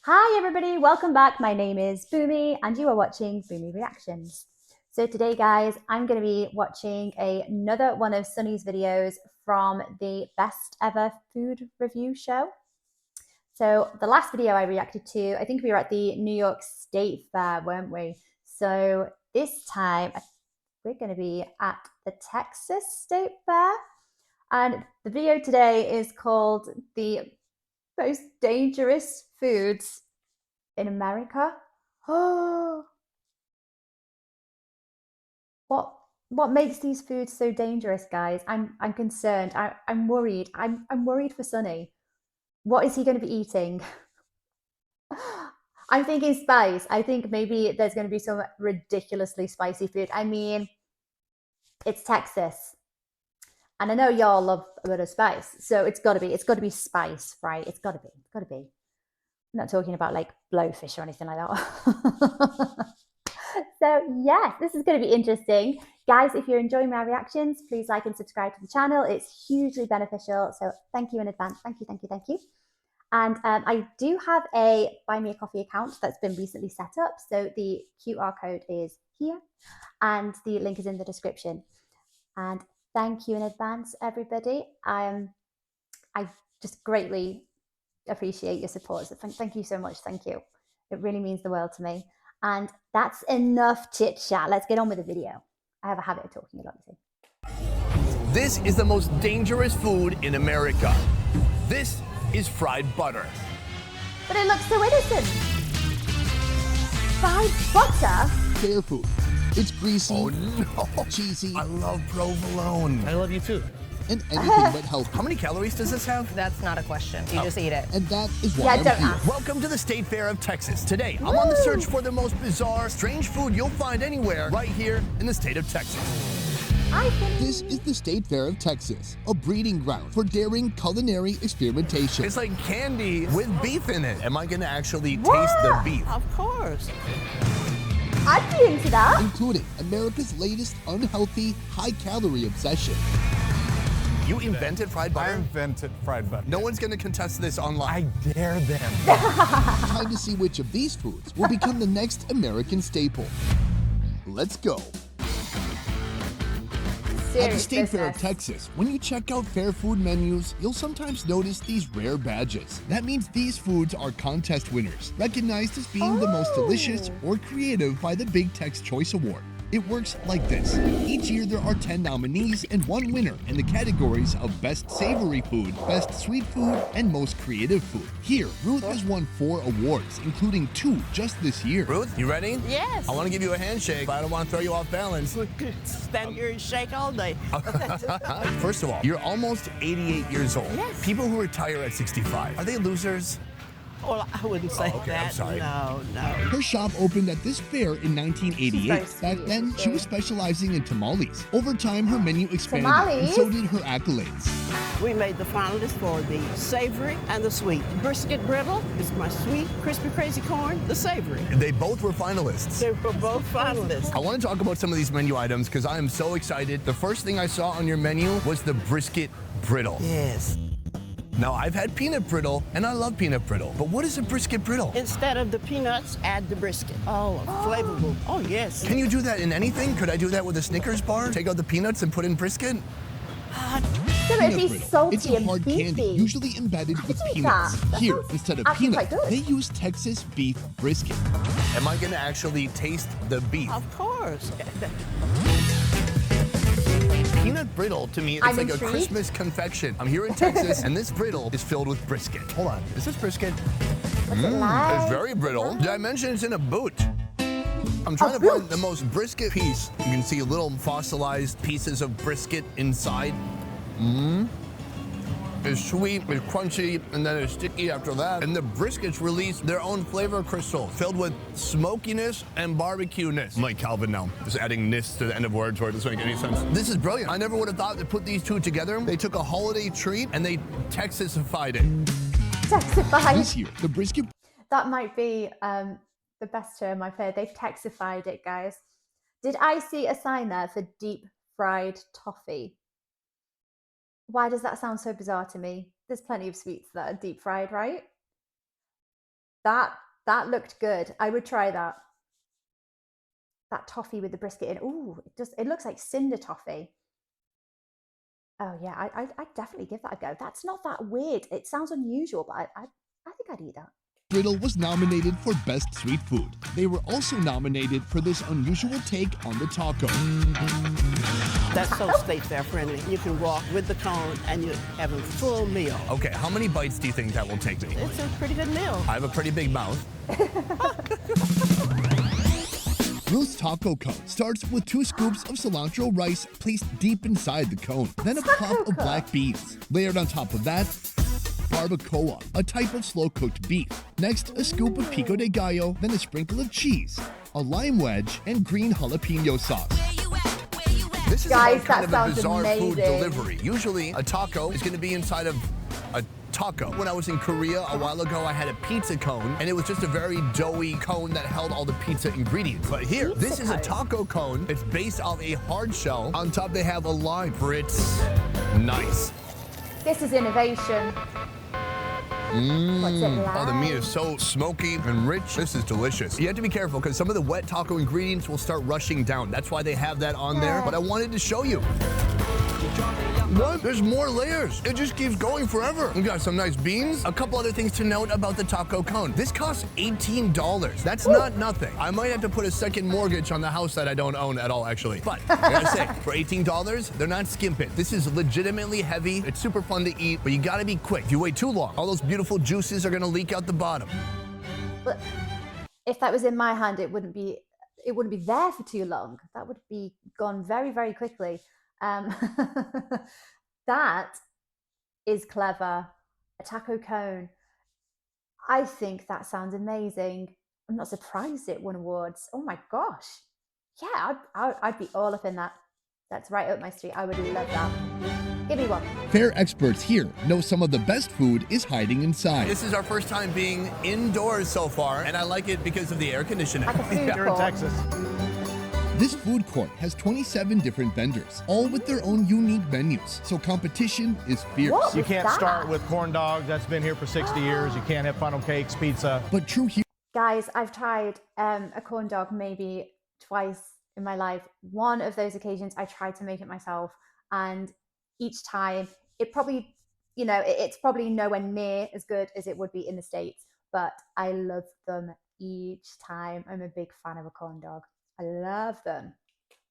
Hi everybody, welcome back. My name is Boomy and you are watching Boomy Reactions. So today guys, I'm going to be watching another one of Sunny's videos from the best ever food review show. So the last video I reacted to, I think we were at the New York State Fair, weren't we? So this time we're going to be at the Texas State Fair. And the video today is called The Most Dangerous Foods in America. Oh, what what makes these foods so dangerous, guys? I'm concerned. I'm worried. I'm worried for Sonny. What is he going to be eating? I'm thinking spice. I think maybe there's going to be some ridiculously spicy food. I mean, it's Texas, and I know y'all love a bit of spice, so it's got to be spice, right? It's got to be. I'm not talking about like blowfish or anything like that. So yes, this is going to be interesting. Guys, if you're enjoying my reactions, please like and subscribe to the channel. It's hugely beneficial. So thank you in advance. Thank you, thank you, thank you. And I do have a Buy Me a Coffee account that's been recently set up. So the QR code is here and the link is in the description. And thank you in advance, everybody. I just greatly appreciate your support. So thank you so much. Thank you. It really means the world to me. And that's enough chit chat. Let's get on with the video. I have a habit of talking a lot, you see. This is the most dangerous food in America. This is fried butter. But it looks so innocent. Fried butter? Fair food. It's greasy, Oh no, cheesy, I love provolone. I love you too. and anything but healthy. How many calories does this have? That's not a question. You just eat it. And that is why Yeah, I'm don't here. ask. Welcome to the State Fair of Texas. Today, I'm on the search for the most bizarre, strange food you'll find anywhere right here in the state of Texas. I think This is the State Fair of Texas, a breeding ground for daring culinary experimentation. It's like candy with beef in it. Am I gonna actually taste the beef? Of course. I'd be into that. Including America's latest unhealthy, high-calorie obsession. You invented fried I butter? invented fried butter. No one's gonna contest this online. I dare them. Time to see which of these foods will become the next American staple. Let's go. At the Serious State Fair of business. Texas, when you check out fair food menus, you'll sometimes notice these rare badges. That means these foods are contest winners, recognized as being the most delicious or creative by the Big Tex Choice Award. It works like this. Each year there are 10 nominees and one winner in the categories of Best Savory Food, Best Sweet Food, and Most Creative Food. Here, Ruth has won 4 awards, including 2 just this year. Ruth, you ready? Yes. I wanna give you a handshake, but I don't wanna throw you off balance. Stand here and shake all day. First of all, you're almost 88 years old. Yes. People who retire at 65, are they losers? Well, I wouldn't say okay, I'm that. sorry. No. Her shop opened at this fair in 1988. She's Back very then, sweet. she was specializing in tamales. Over time, her menu expanded, and Tamales? so did her accolades. We made the finalists for the savory and the sweet. Brisket brittle is my sweet, crispy, crazy corn. The savory. They both were finalists. They were both finalists. I want to talk about some of these menu items because I am so excited. The first thing I saw on your menu was the brisket brittle. Yes. Now, I've had peanut brittle, and I love peanut brittle, but what is a brisket brittle? Instead of the peanuts, add the brisket. Oh, flavorful. Oh, yes. Can you do that in anything? Could I do that with a Snickers bar? Take out the peanuts and put in brisket? So it'd be Peanut brittle. salty It's a and hard beefy. candy, usually embedded with do you eat peanuts. that? That Here, sounds instead of actually peanuts, quite good. they use Texas beef brisket. Am I gonna actually taste the beef? Of course. Peanut brittle, to me, it's I'm like a intrigued. Christmas confection. I'm here in Texas, and this brittle is filled with brisket. Hold on, is this brisket? What's it like? It's very brittle. Did I mention it's in a boot? I'm trying to boot? find the most brisket piece. You can see little fossilized pieces of brisket inside. It's sweet, it's crunchy, and then it's sticky after that. And the briskets release their own flavor crystal, filled with smokiness and barbecue-ness. I'm like Calvin now, just adding ness to the end of words where it doesn't make any sense. This is brilliant. I never would have thought to put these two together. They took a holiday treat and they Texasified it. Texified. This year, the brisket That might be the best term I've heard. They've texified it, guys. Did I see a sign there for deep fried toffee? Why does that sound so bizarre to me? There's plenty of sweets that are deep fried, right? That looked good. I would try that. That toffee with the brisket in. Ooh, it looks like cinder toffee. Oh yeah, I'd definitely give that a go. That's not that weird. It sounds unusual, but I think I'd eat that. Brittle was nominated for Best Street Food. They were also nominated for this unusual take on the taco. That's so state fair friendly. You can walk with the cone and you're having a full meal. Okay, how many bites do you think that will take me? It's a pretty good meal. I have a pretty big mouth. Ruth's taco cone starts with 2 scoops of cilantro rice placed deep inside the cone, then a pop of black beans. Layered on top of that, barbacoa, a type of slow-cooked beef. Next, a scoop of pico de gallo, then a sprinkle of cheese, a lime wedge, and green jalapeno sauce. This is Guys, about kind that of a sounds bizarre food amazing. delivery. Usually, a taco is going to be inside of a taco. When I was in Korea a while ago, I had a pizza cone, and it was just a very doughy cone that held all the pizza ingredients. But here, this is a taco cone. It's based off a hard shell. On top, they have a lime. It's nice. This is innovation. What's it like? Oh, the meat is so smoky and rich. This is delicious. You have to be careful because some of the wet taco ingredients will start rushing down. That's why they have that on there. But I wanted to show you. What? There's more layers. It just keeps going forever. We got some nice beans. A couple other things to note about the taco cone. This costs $18. That's not nothing. I might have to put a second mortgage on the house that I don't own at all, actually. But I gotta say, for $18, they're not skimping. This is legitimately heavy. It's super fun to eat, but you gotta be quick. If you wait too long, all those beautiful juices are gonna leak out the bottom. But if that was in my hand, it wouldn't be there for too long. That would be gone very, very quickly. That is clever. A taco cone. I think that sounds amazing. I'm not surprised it won awards. Oh my gosh. Yeah, I'd be all up in that. That's right up my street. I would love that. Give me one. Fair experts here know some of the best food is hiding inside. This is our first time being indoors so far, and I like it because of the air conditioning. Like a food Yeah. You're in court. Texas. This food court has 27 different vendors, all with their own unique menus, so competition is fierce. What? You was can't that? start with corn dogs. That's been here for 60 years. You can't have funnel cakes, pizza. But true Guys, I've tried a corn dog maybe twice in my life. One of those occasions I tried to make it myself, and each time it probably, it's probably nowhere near as good as it would be in the States, but I love them each time. I'm a big fan of a corn dog. I love them.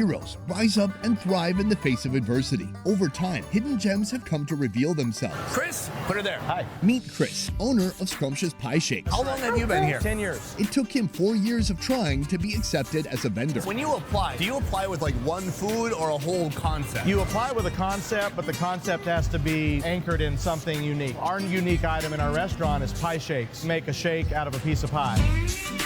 heroes rise up and thrive in the face of adversity. Over time, hidden gems have come to reveal themselves. Chris, put her there. Hi. Meet Chris, owner of Scrumptious Pie Shakes. How long have you been here? 10 years. It took him 4 years of trying to be accepted as a vendor. When you apply, do you apply with like one food or a whole concept? You apply with a concept, but the concept has to be anchored in something unique. Our unique item in our restaurant is pie shakes. Make a shake out of a piece of pie.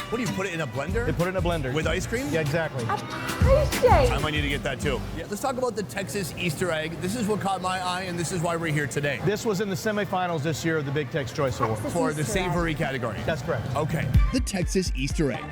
What do you put it in a blender? They put it in a blender. With ice cream? Yeah, exactly. A pie shake. I might need to get that too. Yeah, let's talk about the Texas Easter egg. This is what caught my eye, and this is why we're here today. This was in the semifinals this year of the Big Tex Choice Award. Texas For the Easter egg. savory category. That's correct. Okay. The Texas Easter egg.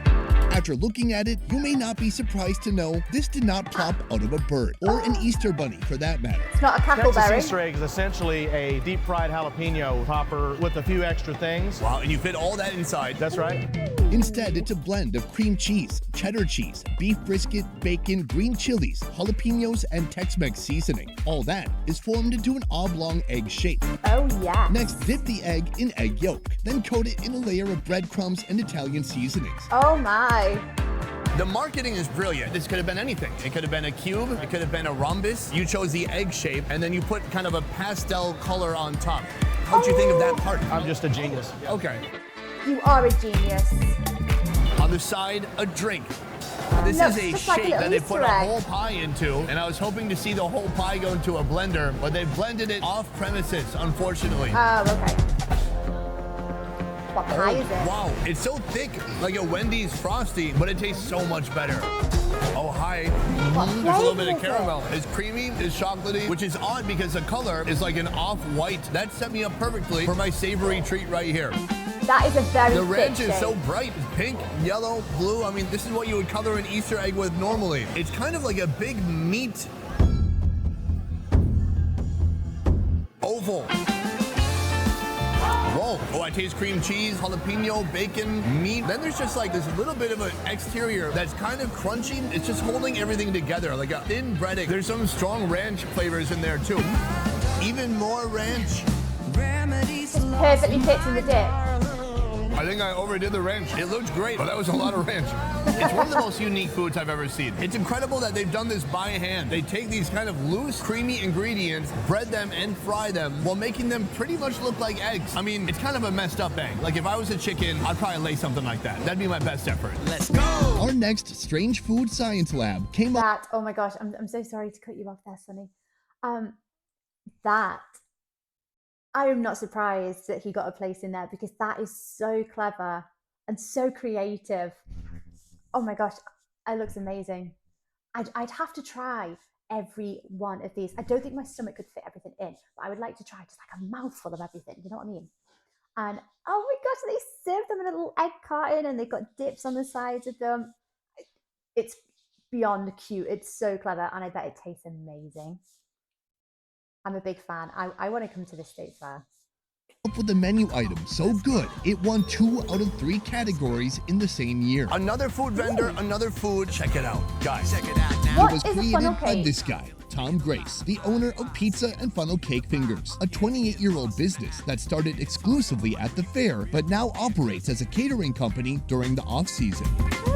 After looking at it, you may not be surprised to know this did not plop out of a bird, or an Easter bunny for that matter. It's not a Texas cackleberry. Easter egg is essentially a deep fried jalapeno topper with a few extra things. Wow, and you fit all that inside. That's right. Instead, it's a blend of cream cheese, cheddar cheese, beef brisket, bacon, green chilies, jalapenos, and Tex-Mex seasoning. All that is formed into an oblong egg shape. Oh yeah. Next, dip the egg in egg yolk, then coat it in a layer of breadcrumbs and Italian seasonings. Oh my. The marketing is brilliant. This could have been anything. It could have been a cube. It could have been a rhombus. You chose the egg shape, and then you put kind of a pastel color on top. How'd you think of that part? I'm just a genius. Okay. You are a genius. On the side, a drink. This No, is a just like a shape little that they put Easter a egg. whole pie into, and I was hoping to see the whole pie go into a blender, but they've blended it off premises, unfortunately. Oh, okay. What pie is it? Wow, it's so thick, like a Wendy's Frosty, but it tastes so much better. Oh, hi. What There's a little bit flavor of is it? caramel. It's creamy, it's chocolatey, which is odd because the color is like an off-white. That set me up perfectly for my savory treat right here. That is a very The thick ranch is so shape. bright. It's pink, yellow, blue. I mean, this is what you would color an Easter egg with normally. It's kind of like a big meat oval. Whoa. Oh, I taste cream cheese, jalapeno, bacon, meat. Then there's just like this little bit of an exterior that's kind of crunchy. It's just holding everything together, like a thin breading. There's some strong ranch flavors in there too. Even more ranch. It's perfectly fits in the dip. I think I overdid the ranch. It looked great, but that was a lot of ranch. It's one of the most unique foods I've ever seen. It's incredible that they've done this by hand. They take these kind of loose, creamy ingredients, bread them and fry them while making them pretty much look like eggs. I mean, it's kind of a messed up egg. Like if I was a chicken, I'd probably lay something like that. That'd be my best effort. Let's go! Our next Strange Food Science Lab came up. That, oh my gosh, I'm so sorry to cut you off there, Sonny. That, I am not surprised that he got a place in there because that is so clever and so creative. Oh my gosh, it looks amazing. I'd have to try every one of these. I don't think my stomach could fit everything in, but I would like to try just like a mouthful of everything. You know what I mean? And oh my gosh, they serve them in a little egg carton and they've got dips on the sides of them. It's beyond cute. It's so clever, and I bet it tastes amazing. I'm a big fan. I want to come to the state fair. Up with the menu item so good, it won 2 out of 3 categories in the same year. Another food vendor, another food. Check it out, guys. Check it out now. What It was is a created funnel by cake? this guy, Tom Grace, the owner of Pizza and Funnel Cake Fingers, a 28-year-old business that started exclusively at the fair, but now operates as a catering company during the off-season.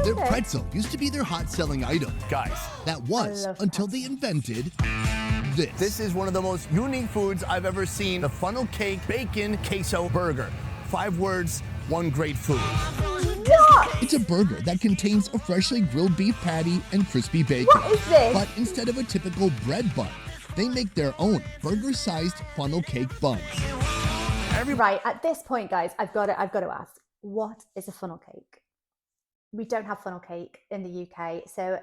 Their Okay. pretzel used to be their hot-selling item. Guys, That was love until they invented this. this is one of the most unique foods I've ever seen. The funnel cake bacon queso burger. 5 words, 1 great food. What? It's a burger that contains a freshly grilled beef patty and crispy bacon. What is this? But instead of a typical bread bun, they make their own burger-sized funnel cake buns. Right, at this point, guys, I've got to ask, what is a funnel cake? We don't have funnel cake in the UK, so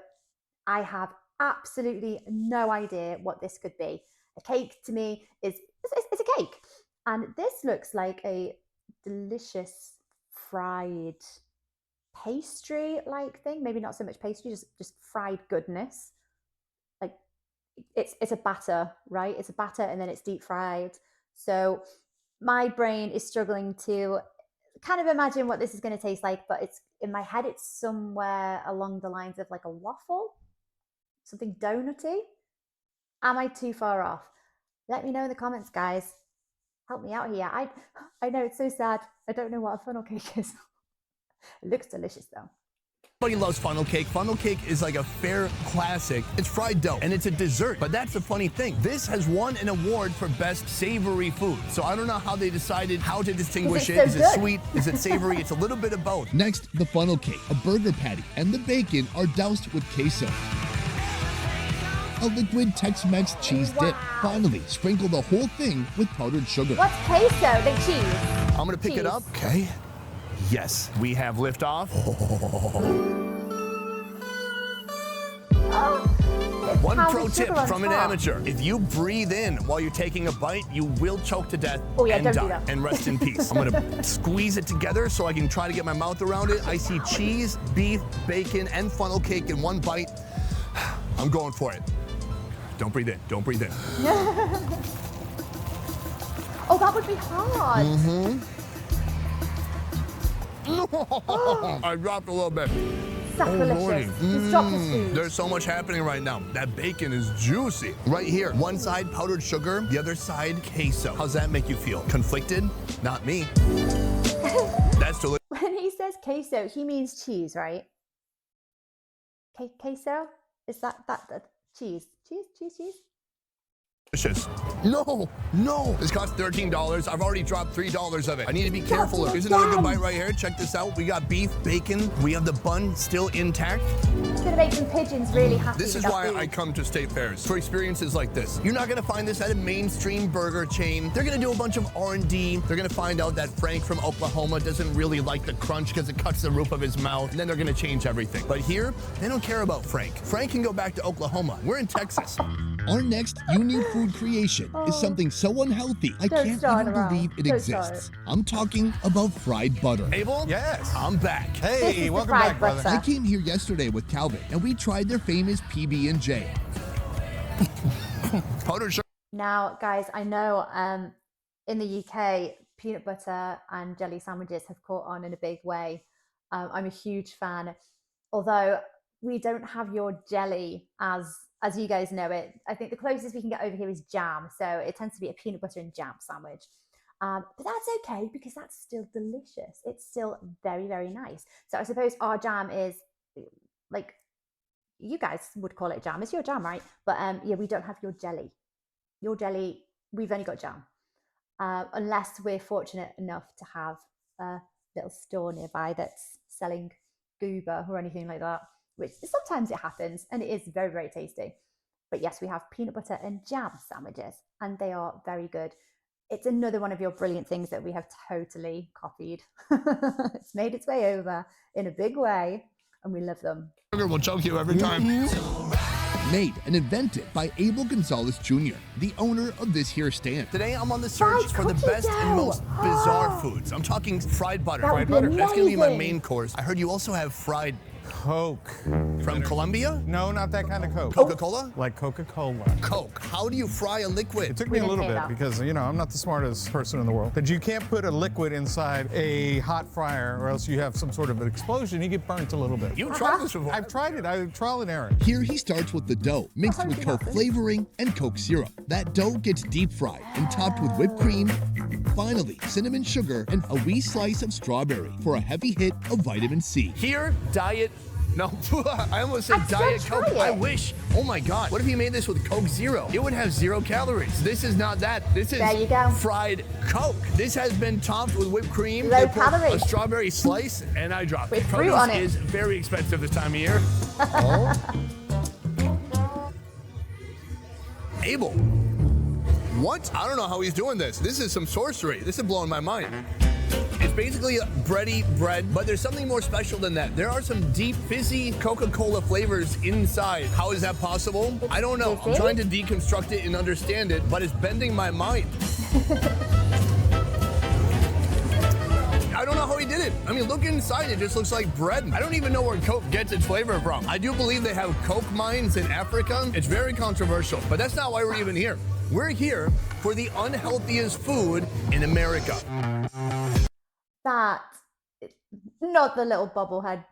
I have absolutely no idea what this could be. A cake to me is it's a cake, and this looks like a delicious fried pastry-like thing. Maybe not so much pastry, just fried goodness. Like it's a batter, right? It's a batter, and then it's deep fried. So my brain is struggling to kind of imagine what this is going to taste like, but it's in my head, it's somewhere along the lines of like a waffle, something donutty. Am I too far off? Let me know in the comments, guys. Help me out here. I know it's so sad. I don't know what a funnel cake is. It looks delicious though. Everybody loves funnel cake. Funnel cake is like a fair classic. It's fried dough and it's a dessert, but that's the funny thing. This has won an award for best savory food. So I don't know how they decided how to distinguish it. so Is it good. sweet? Is it savory? It's a little bit of both. Next, the funnel cake, a burger patty, and the bacon are doused with queso. A liquid Tex-Mex cheese dip. Wow. Finally, sprinkle the whole thing with powdered sugar. What's queso? Like cheese? I'm gonna pick it Cheese. up. Okay. Yes, we have liftoff. Oh, One powdered pro tip sugar on from an top. amateur. If you breathe in while you're taking a bite, you will choke to death Oh, yeah, and don't do die. that. And rest in peace. I'm gonna squeeze it together so I can try to get my mouth around it. I see cheese, beef, bacon, and funnel cake in one bite. I'm going for it. Don't breathe in. Don't breathe in. Oh, that would be hard. I dropped a little bit. Sacrilegious. He's dropped his food. There's so much happening right now. That bacon is juicy. Right here, one side powdered sugar, the other side queso. How's that make you feel? Conflicted? Not me. That's delicious. When he says queso, he means cheese, right? Queso? Is that cheese? Cheese? No. This cost $13. I've already dropped $3 of it. I need to be careful. Here's another good bite right here. Check this out. We got beef, bacon. We have the bun still intact. It's gonna make some pigeons really happy. This is with that why food. I come to state fairs, for experiences like this. You're not gonna find this at a mainstream burger chain. They're gonna do a bunch of R&D. They're gonna find out that Frank from Oklahoma doesn't really like the crunch because it cuts the roof of his mouth, and then they're gonna change everything. But here, they don't care about Frank. Frank can go back to Oklahoma. We're in Texas. Our next unique food creation is something so unhealthy, I Don't can't start even around. believe it Don't exists. I'm talking about fried butter. Abel? Yes. I'm back. This is Hey, the welcome fried back, brother. butter. I came here yesterday with Calvin, and we tried their famous PB&J. Powdered sugar. Now, guys, I know in the UK peanut butter and jelly sandwiches have caught on in a big way. I'm a huge fan, although we don't have your jelly as you guys know it. I think the closest we can get over here is jam, so it tends to be a peanut butter and jam sandwich. But that's okay because that's still delicious. It's still very, very nice. So I suppose our jam is like, you guys would call it jam. It's your jam, right? But yeah, we don't have your jelly. Your jelly, we've only got jam. Unless we're fortunate enough to have a little store nearby that's selling goober or anything like that, which sometimes it happens and it is very, very tasty. But yes, we have peanut butter and jam sandwiches and they are very good. It's another one of your brilliant things that we have totally copied. It's made its way over in a big way and we love them. Sugar will choke you every time. Made and invented by Abel Gonzalez Jr., the owner of this here stand. Today I'm on the search Fried for the cookie best and dough. most bizarre foods. I'm talking fried butter. That would Fried be butter. That's gonna be my amazing. main course. I heard you also have fried Coke. from Colombia? No, not that kind of Coke. Coca-Cola? Like Coca-Cola. Coke. How do you fry a liquid? It took We me a didn't little say bit that. because, you know, I'm not the smartest person in the world. But you can't put a liquid inside a hot fryer or else you have some sort of an explosion. You get burnt a little bit. You've tried this before. I've tried it. I trial and error. Here he starts with the dough, mixed with Coke flavoring and Coke syrup. That dough gets deep fried and topped with whipped cream. Finally, cinnamon sugar and a wee slice of strawberry for a heavy hit of vitamin C. Here, diet. No, I almost said I'd still Diet try Coke. it. I wish. Oh my God. What if you made this with Coke Zero? It would have 0 calories. This is not that. This is There you go. fried Coke. This has been topped with whipped cream. Low They put calorie. a strawberry slice, and I dropped it. With fruit Produce on it. is very expensive this time of year. Abel. What? I don't know how he's doing this. This is some sorcery. This is blowing my mind. It's basically a bready bread, but there's something more special than that. There are some deep, fizzy Coca-Cola flavors inside. How is that possible? I don't know. I'm fizzy? trying to deconstruct it and understand it, but it's bending my mind. I don't know how he did it. I mean, look inside, it just looks like bread. I don't even know where Coke gets its flavor from. I do believe they have Coke mines in Africa. It's very controversial, but that's not why we're even here. We're here for the unhealthiest food in America. That, not the little bobblehead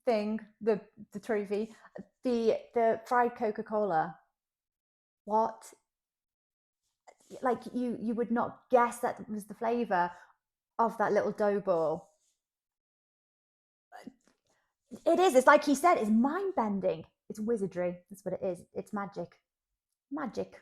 thing, the trophy, the fried Coca-Cola. What? Like you would not guess that was the flavor of that little dough ball. It is. It's like he said. It's mind bending. It's wizardry. That's what it is. It's magic. Magic.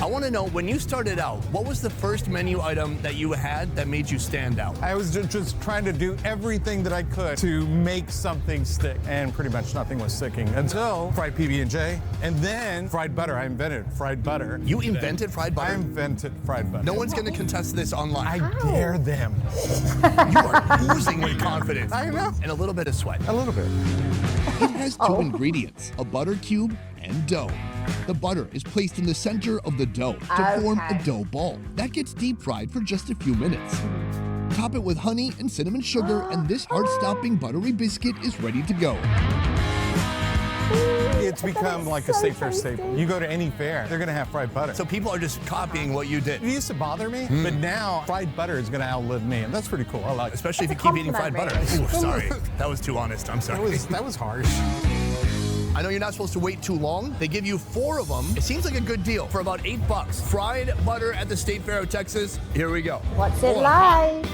I want to know, when you started out, what was the first menu item that you had that made you stand out? I was just trying to do everything that I could to make something stick, and pretty much nothing was sticking until fried PB&J, and then fried butter. I invented fried butter. You invented fried I butter? invented fried butter. No one's going to contest this online. I dare them. You are oozing with confidence. I know. And a little bit of sweat. A little bit. It has two ingredients, a butter cube and dough. The butter is placed in the center of the dough to form a Okay. dough ball. That gets deep fried for just a few minutes. Top it with honey and cinnamon sugar, and this heart-stopping buttery biscuit is ready to go. It's become like a so state fair tasty. staple. You go to any fair, they're gonna have fried butter. So people are just copying what you did. It used to bother me, but now fried butter is gonna outlive me, and that's pretty cool. I like it. Especially if you That's a keep eating fried butter. compliment, Ooh, sorry. That was too honest. I'm sorry. That was harsh. I know you're not supposed to wait too long. They give you 4 of them. It seems like a good deal for about $8. Fried butter at the State Fair of Texas. Here we go. What's it Hold on. like?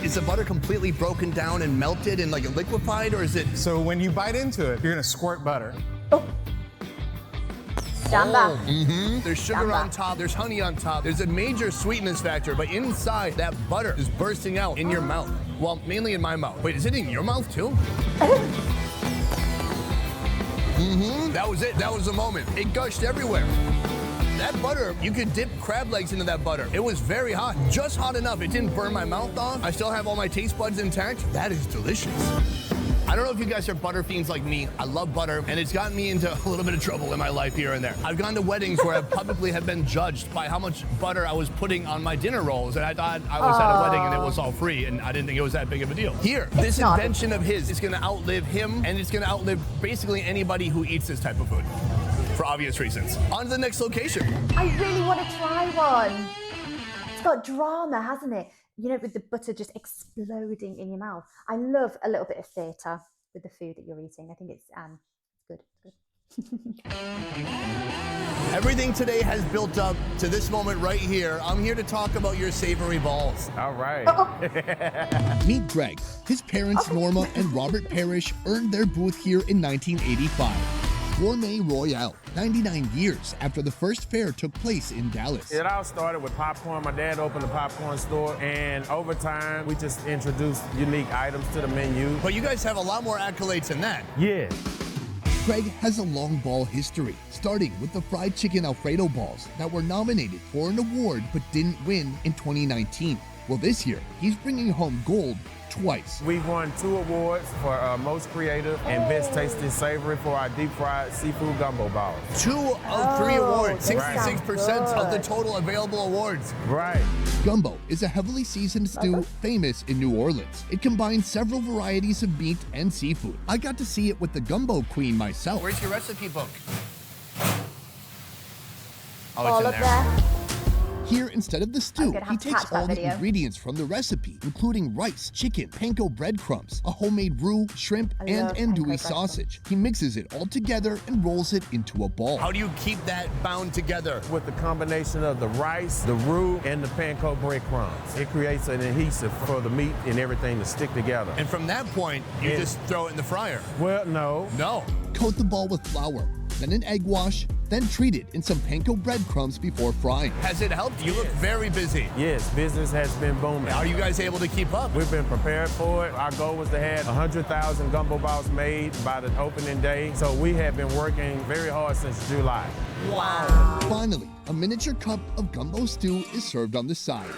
Is the butter completely broken down and melted and like liquefied, or is it? So when you bite into it, you're gonna squirt butter. Stand back. There's sugar Stand on back. top, there's honey on top, there's a major sweetness factor, but inside that butter is bursting out in your mouth. Well, mainly in my mouth. Wait, is it in your mouth too? That was it. That was the moment. It gushed everywhere. That butter, you could dip crab legs into that butter. It was very hot, just hot enough. It didn't burn my mouth off. I still have all my taste buds intact. That is delicious. I don't know if you guys are butter fiends like me. I love butter, and it's gotten me into a little bit of trouble in my life here and there. I've gone to weddings where I publicly have been judged by how much butter I was putting on my dinner rolls, and I thought I was at a wedding and it was all free, and I didn't think it was that big of a deal. Here, this not. invention of his is gonna outlive him, and it's gonna outlive basically anybody who eats this type of food. for obvious reasons. On to the next location. I really want to try one. It's got drama, hasn't it? You know, with the butter just exploding in your mouth. I love a little bit of theatre with the food that you're eating. I think it's good. Everything today has built up to this moment right here. I'm here to talk about your savory balls. All right. Meet Greg. His parents, Norma and Robert Parrish, earned their booth here in 1985. Gourmet Royale, 99 years after the first fair took place in Dallas. It all started with popcorn. My dad opened a popcorn store, and over time, we just introduced unique items to the menu. But you guys have a lot more accolades than that. Yeah. Greg has a long ball history, starting with the fried chicken Alfredo balls that were nominated for an award but didn't win in 2019. Well, this year, he's bringing home gold twice. We've won 2 awards for Most Creative and Best Tasting Savory for our deep fried seafood gumbo balls. 2 of 3 awards, this 66% sounds of the good. total available awards. Right. Gumbo is a heavily seasoned stew famous in New Orleans. It combines several varieties of meat and seafood. I got to see it with the Gumbo Queen myself. Where's your recipe book? Oh, All it's up in there. there. Here, instead of the stew, gonna he have to takes catch that all the video. ingredients from the recipe, including rice, chicken, panko breadcrumbs, a homemade roux, shrimp, I and love panko andouille breadcrumbs. sausage. He mixes it all together and rolls it into a ball. How do you keep that bound together? With the combination of the rice, the roux, and the panko breadcrumbs, it creates an adhesive for the meat and everything to stick together. And from that point, you Yeah. just throw it in the fryer. Well, no. No. Coat the ball with flour, then an egg wash, then treat it in some panko breadcrumbs before frying. Has it helped? You look very busy. Yes, business has been booming. Are you guys able to keep up? We've been prepared for it. Our goal was to have 100,000 gumbo balls made by the opening day. So we have been working very hard since July. Wow. Finally, a miniature cup of gumbo stew is served on the side.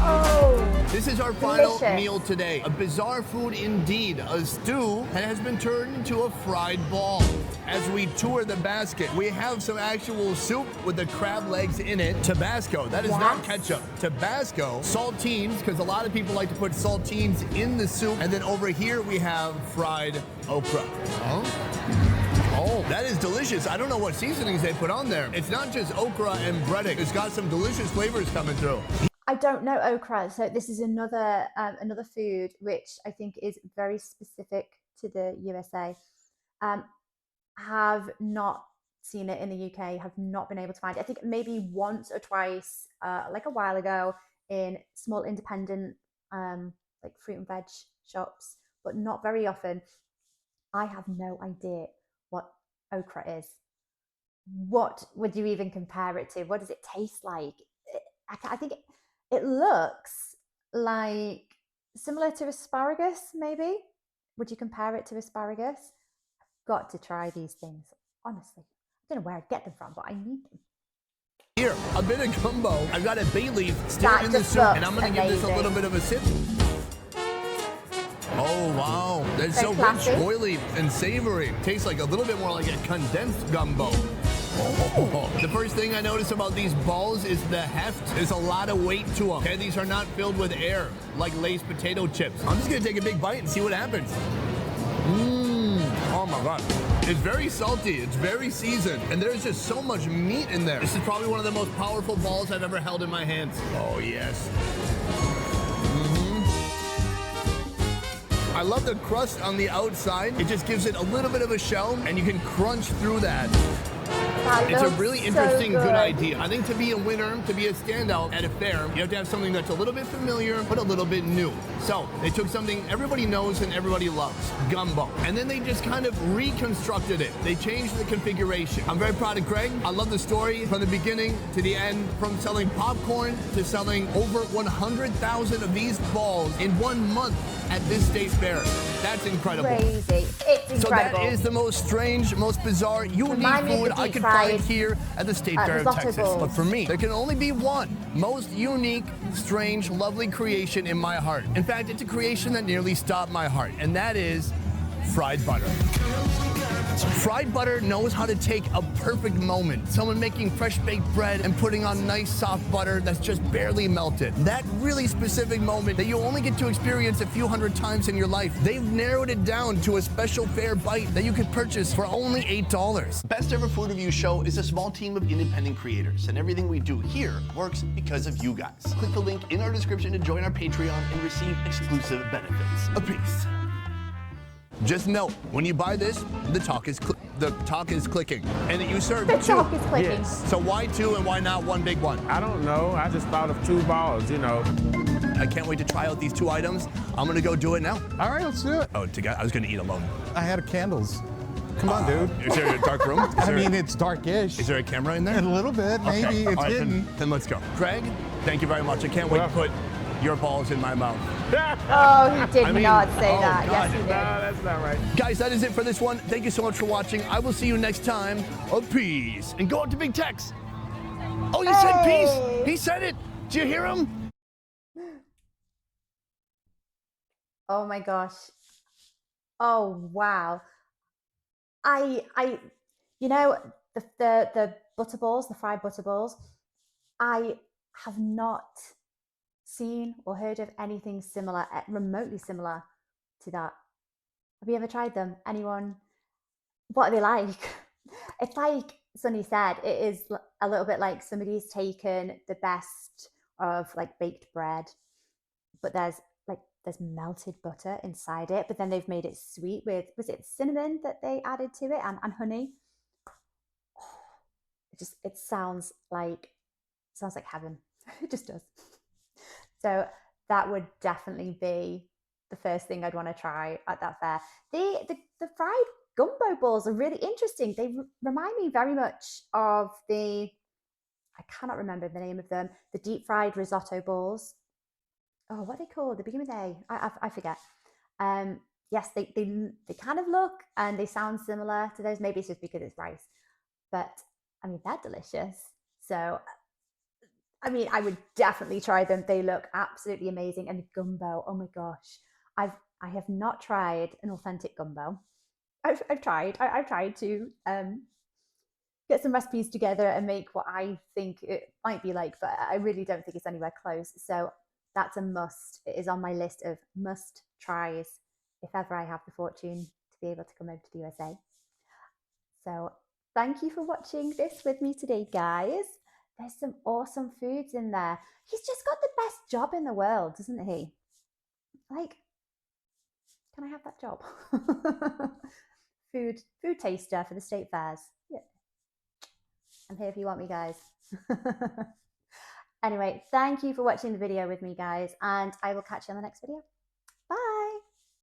Oh. This is our final Delicious. meal today. A bizarre food indeed. A stew that has been turned into a fried ball. As we tour the basket, we have some actual soup with the crab legs in it. Tabasco, that is not What? ketchup. Tabasco, saltines, because a lot of people like to put saltines in the soup. And then over here we have fried okra. Oh, that is delicious. I don't know what seasonings they put on there. It's not just okra and breading. It's got some delicious flavors coming through. I don't know okra, so this is another food which I think is very specific to the USA. Have not seen it in the UK, have not been able to find it. I think maybe once or twice, like a while ago, in small independent like fruit and veg shops, but not very often. I have no idea what okra is. What would you even compare it to? What does it taste like? I think it looks like similar to asparagus, maybe. Would you compare it to asparagus? I've got to try these things, honestly. I don't know where I'd get them from, but I need them. Here, a bit of gumbo. I've got a bay leaf still That in the just soup, and looks I'm going to give this a amazing. little bit of a sip. Oh, wow. That's Very so classy. rich, oily, and savory. Tastes like a little bit more like a condensed gumbo. Oh. The first thing I notice about these balls is the heft. There's a lot of weight to them. Okay, these are not filled with air like Lay's potato chips. I'm just going to take a big bite and see what happens. Oh, my God. It's very salty, it's very seasoned, and there's just so much meat in there. This is probably one of the most powerful balls I've ever held in my hands. Oh, yes. I love the crust on the outside. It just gives it a little bit of a shell, and you can crunch through that. That It's a looks really so interesting, good idea. I think to be a winner, to be a standout at a fair, you have to have something that's a little bit familiar, but a little bit new. So they took something everybody knows and everybody loves, gumbo, and then they just kind of reconstructed it. They changed the configuration. I'm very proud of Greg. I love the story from the beginning to the end, from selling popcorn to selling over 100,000 of these balls in 1 month at this state fair. That's incredible. Crazy. It's incredible. So that is the most strange, most bizarre, unique Remind me of food the I deep could fried, find here at the State Fair of risotto Texas. balls. But for me, there can only be one most unique, strange, lovely creation in my heart. In fact, it's a creation that nearly stopped my heart, and that is fried butter. Fried butter knows how to take a perfect moment. Someone making fresh baked bread and putting on nice soft butter that's just barely melted. That really specific moment that you only get to experience a few hundred times in your life. They've narrowed it down to a special fair bite that you could purchase for only $8. Best Ever Food Review Show is a small team of independent creators, and everything we do here works because of you guys. Click the link in our description to join our Patreon and receive exclusive benefits. A peace. Just note, when you buy this, the talk is clicking, and you serve The two. talk is clicking. Yes. So why two and why not one big one? I don't know. I just thought of 2 balls, you know. I can't wait to try out these 2 items. I'm gonna go do it now. All right, let's do it. Oh, I was gonna eat alone. I had candles. Come on, dude. Is there a dark room? I mean, it's darkish. Is there a camera in there? A little bit, maybe. Okay. It's All right, hidden. then let's go. Craig, thank you very much. I can't wait to put your balls in my mouth. Oh, he did not say oh, that. God. Yes, he did. No, that's not right. Guys, that is it for this one. Thank you so much for watching. I will see you next time. Peace. And go out to Big Tex. Oh, he said peace. He said it. Did you hear him? Oh my gosh. Oh wow. You know, the butter balls, the fried butter balls, I have not seen or heard of anything similar, remotely similar to that. Have you ever tried them? Anyone? What are they like? It's like Sunny said, it is a little bit like somebody's taken the best of like baked bread, but there's melted butter inside it, but then they've made it sweet with, was it cinnamon that they added to it and honey? It sounds like heaven. It just does. So that would definitely be the first thing I'd want to try at that fair. The fried gumbo balls are really interesting. They remind me very much of I cannot remember the name of them, the deep fried risotto balls. Oh, what are they called? They begin with A. I forget. Yes, they kind of look and they sound similar to those. Maybe it's just because it's rice, but I mean they're delicious. So, I mean, I would definitely try them. They look absolutely amazing. And the gumbo, oh my gosh, I have not tried an authentic gumbo. I've tried to get some recipes together and make what I think it might be like, but I really don't think it's anywhere close. So that's a must. It is on my list of must tries if ever I have the fortune to be able to come over to the USA. So thank you for watching this with me today, guys. There's some awesome foods in there. He's just got the best job in the world, doesn't he? Like, can I have that job? food taster for the state fairs. Yeah. I'm here if you want me, guys. Anyway, thank you for watching the video with me, guys, and I will catch you on the next video.